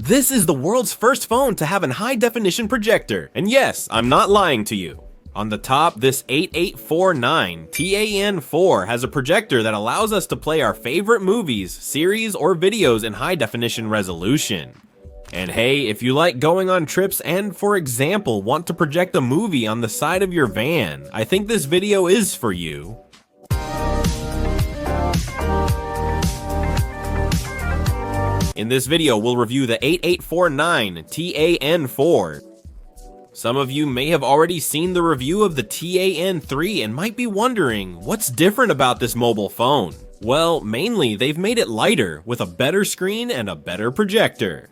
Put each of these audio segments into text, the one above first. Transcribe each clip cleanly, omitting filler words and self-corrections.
This is the world's first phone to have a high-definition projector, and yes, I'm not lying to you. On the top, this 8849 TAN4 has a projector that allows us to play our favorite movies, series, or videos in high-definition resolution. And hey, if you like going on trips and, for example, want to project a movie on the side of your van, I think this video is for you. In this video, we'll review the 8849 TAN4. Some of you may have already seen the review of the TAN3 and might be wondering, what's different about this mobile phone? Well, mainly they've made it lighter with a better screen and a better projector.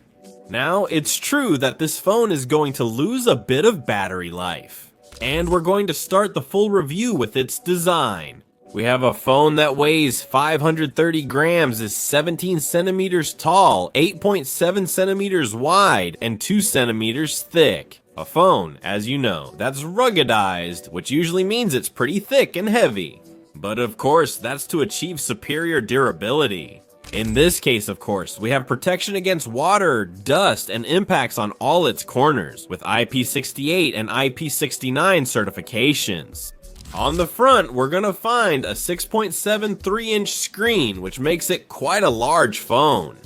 Now, it's true that this phone is going to lose a bit of battery life. And we're going to start the full review with its design. We have a phone that weighs 530 grams, is 17 centimeters tall, 8.7 centimeters wide, and 2 centimeters thick. A phone, as you know, that's ruggedized, which usually means it's pretty thick and heavy. But of course, that's to achieve superior durability. In this case, of course, we have protection against water, dust, and impacts on all its corners, with IP68 and IP69 certifications. On the front, we're gonna find a 6.73-inch screen, which makes it quite a large phone.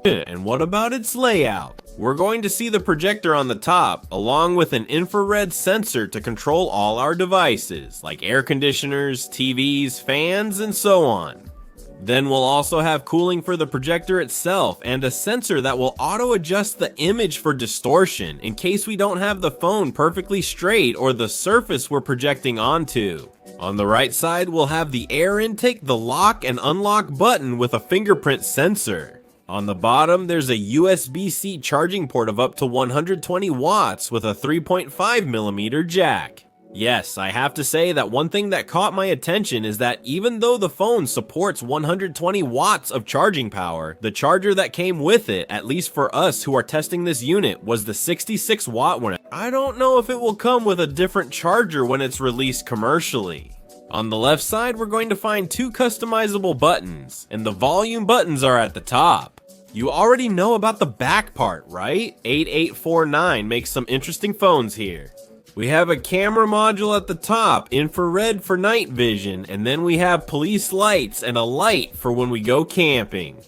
And what about its layout? We're going to see the projector on the top, along with an infrared sensor to control all our devices, like air conditioners, TVs, fans, and so on. Then we'll also have cooling for the projector itself, and a sensor that will auto-adjust the image for distortion in case we don't have the phone perfectly straight or the surface we're projecting onto. On the right side, we'll have the air intake, the lock and unlock button with a fingerprint sensor. On the bottom, there's a USB-C charging port of up to 120 watts with a 3.5mm jack. Yes, I have to say that one thing that caught my attention is that even though the phone supports 120 watts of charging power, the charger that came with it, at least for us who are testing this unit, was the 66 watt one. I don't know if it will come with a different charger when it's released commercially. On the left side, we're going to find two customizable buttons, and the volume buttons are at the top. You already know about the back part, right? 8849 makes some interesting phones here. We have a camera module at the top, infrared for night vision, and then we have police lights and a light for when we go camping.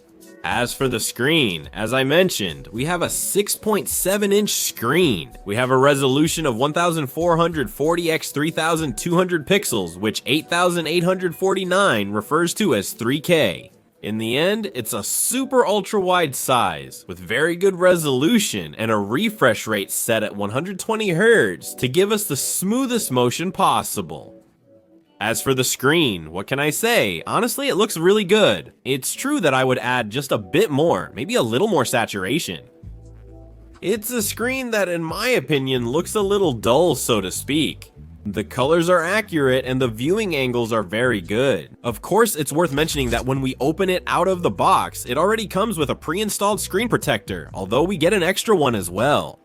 As for the screen, as I mentioned, we have a 6.7-inch screen. We have a resolution of 1440 x 3200 pixels, which 8849 refers to as 3K. In the end, it's a super ultra wide size with very good resolution and a refresh rate set at 120 Hz to give us the smoothest motion possible. As for the screen, what can I say? Honestly, it looks really good. It's true that I would add just a bit more, maybe a little more saturation. It's a screen that, in my opinion, looks a little dull, so to speak. The colors are accurate and the viewing angles are very good. Of course, it's worth mentioning that when we open it out of the box, it already comes with a pre-installed screen protector, although we get an extra one as well.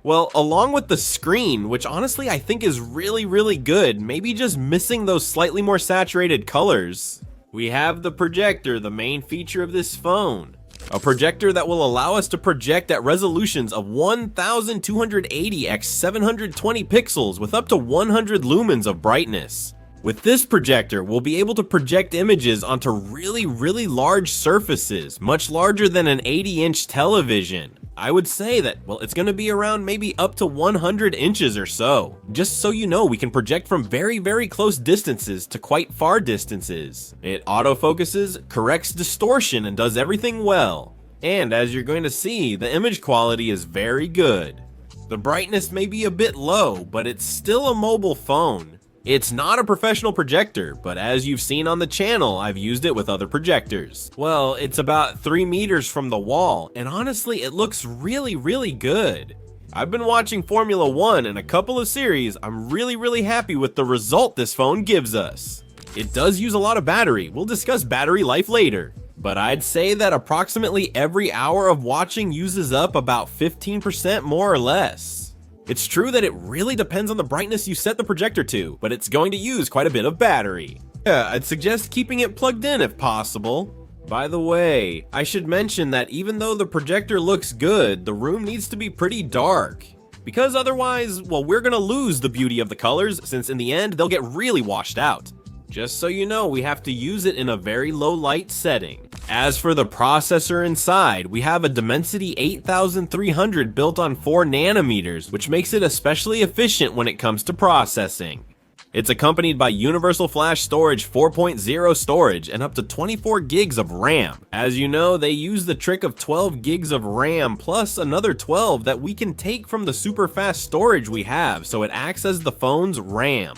Well, along with the screen, which honestly I think is really good, maybe just missing those slightly more saturated colors, we have the projector, the main feature of this phone. A projector that will allow us to project at resolutions of 1280 x 720 pixels with up to 100 lumens of brightness. With this projector, we'll be able to project images onto really large surfaces, much larger than an 80-inch television. I would say that, well, it's going to be around maybe up to 100 inches or so. Just so you know, we can project from very close distances to quite far distances. It autofocuses, corrects distortion, and does everything well. And as you're going to see, the image quality is very good. The brightness may be a bit low, but it's still a mobile phone. It's not a professional projector, but as you've seen on the channel, I've used it with other projectors. Well, it's about 3 meters from the wall, and honestly, it looks really good. I've been watching Formula 1 and a couple of series. I'm really happy with the result this phone gives us. It does use a lot of battery. We'll discuss battery life later. But I'd say that approximately every hour of watching uses up about 15% more or less. It's true that it really depends on the brightness you set the projector to, but it's going to use quite a bit of battery. Yeah, I'd suggest keeping it plugged in if possible. By the way, I should mention that even though the projector looks good, the room needs to be pretty dark. Because otherwise, well, we're gonna lose the beauty of the colors, since in the end, they'll get really washed out. Just so you know, we have to use it in a very low light setting. As for the processor inside, we have a Dimensity 8300 built on 4 nanometers, which makes it especially efficient when it comes to processing. It's accompanied by Universal Flash Storage 4.0 storage and up to 24 gigs of RAM. As you know, they use the trick of 12 gigs of RAM plus another 12 that we can take from the super fast storage we have, so it acts as the phone's RAM.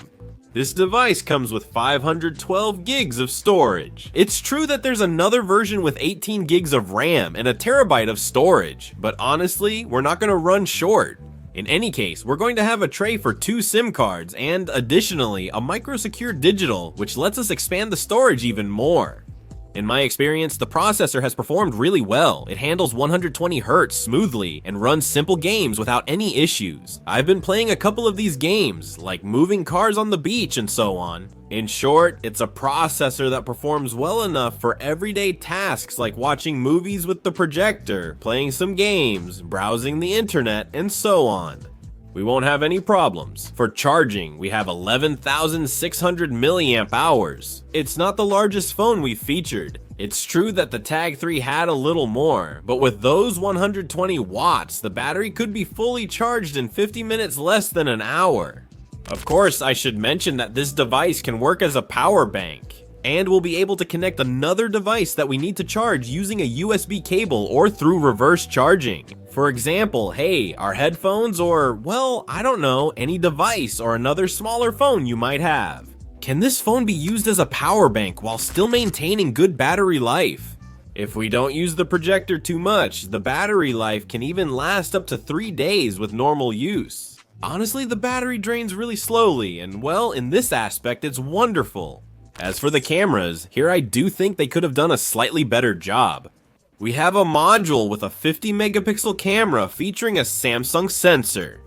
This device comes with 512 gigs of storage. It's true that there's another version with 18 gigs of RAM and a terabyte of storage, but honestly, we're not gonna run short. In any case, we're going to have a tray for 2 SIM cards and, additionally, a micro-secure digital, which lets us expand the storage even more. In my experience, the processor has performed really well. It handles 120Hz smoothly and runs simple games without any issues. I've been playing a couple of these games, like moving cars on the beach and so on. In short, it's a processor that performs well enough for everyday tasks like watching movies with the projector, playing some games, browsing the internet, and so on. We won't have any problems. For charging, we have 11,600 milliamp hours. It's not the largest phone we've featured. It's true that the Tag 3 had a little more, but with those 120 watts, the battery could be fully charged in 50 minutes less than an hour. Of course, I should mention that this device can work as a power bank, and we'll be able to connect another device that we need to charge using a USB cable or through reverse charging. For example, hey, our headphones or, well, I don't know, any device or another smaller phone you might have. Can this phone be used as a power bank while still maintaining good battery life? If we don't use the projector too much, the battery life can even last up to 3 days with normal use. Honestly, the battery drains really slowly, and well, in this aspect, it's wonderful. As for the cameras, here I do think they could have done a slightly better job. We have a module with a 50 megapixel camera featuring a Samsung sensor.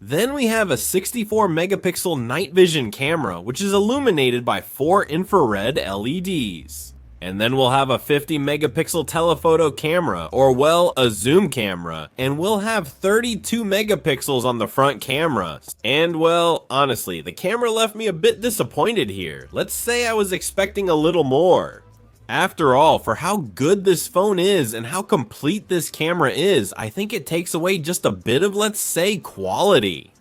Then we have a 64 megapixel night vision camera, which is illuminated by 4 infrared LEDs. And then we'll have a 50 megapixel telephoto camera, or well, a zoom camera, and we'll have 32 megapixels on the front camera. And well, honestly, the camera left me a bit disappointed here. Let's say I was expecting a little more. After all, for how good this phone is and how complete this camera is, I think it takes away just a bit of, let's say, quality.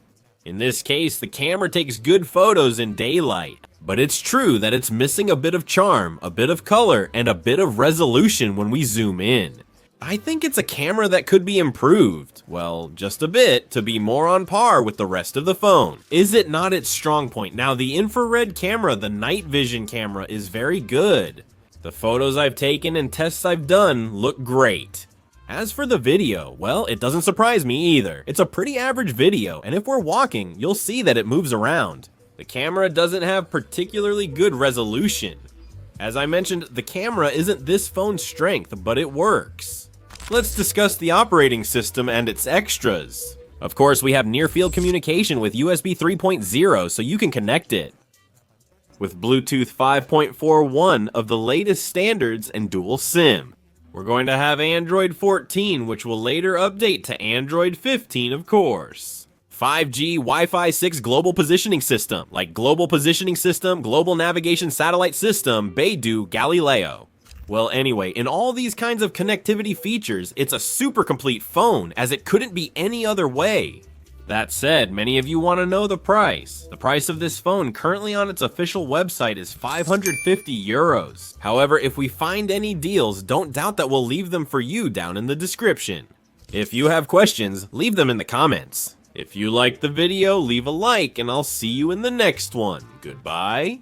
In this case, the camera takes good photos in daylight, but it's true that it's missing a bit of charm, a bit of color, and a bit of resolution when we zoom in. I think it's a camera that could be improved, well, just a bit, to be more on par with the rest of the phone. Is it not its strong point? Now, the infrared camera, the night vision camera, is very good. The photos I've taken and tests I've done look great. As for the video, well, it doesn't surprise me either. It's a pretty average video, and if we're walking, you'll see that it moves around. The camera doesn't have particularly good resolution. As I mentioned, the camera isn't this phone's strength, but it works. Let's discuss the operating system and its extras. Of course, we have near-field communication with USB 3.0, so you can connect it. With Bluetooth 5.41 of the latest standards and dual SIM. We're going to have Android 14, which will later update to Android 15, of course. 5G Wi-Fi 6 global positioning system, like Global Positioning System, Global Navigation Satellite System, Beidou, Galileo. Well, anyway, in all these kinds of connectivity features, it's a super complete phone, as it couldn't be any other way. That said, many of you want to know the price. The price of this phone currently on its official website is 550 euros. However, if we find any deals, don't doubt that we'll leave them for you down in the description. If you have questions, leave them in the comments. If you liked the video, leave a like, and I'll see you in the next one. Goodbye.